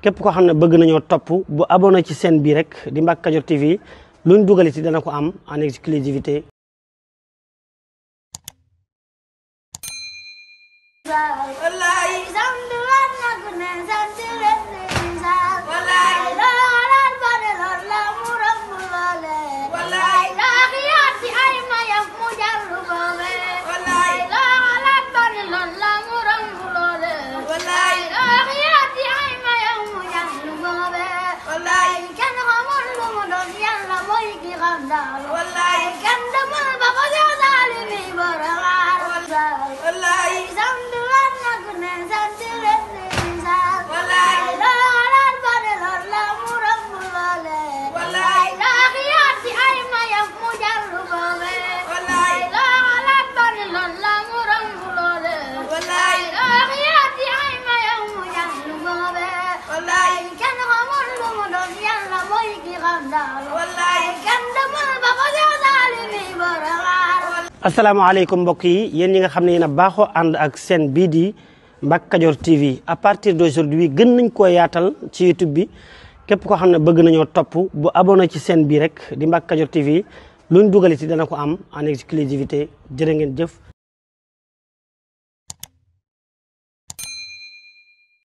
képp koo xam ne bëgg nañoo topp bu abonné ci chaîne bii rek di Mbacke Kadior TV luñ dugal ci dana ko am en exclusivité. asalaamaaleykum mbokk yi yéen ñi nga xam ne yéen a baaxoo ànd ak chaîne bii di Mbacke Kadior TV à partir d'aujourd'hui gën nañ koo yaatal ci YouTube bi képp koo xam ne bëgg nañoo topp bu abonné ci chaîne bii rek di Mbacke Kadior TV luñ dugal ci dana ko am en exclusivité jërë ngeen jëf.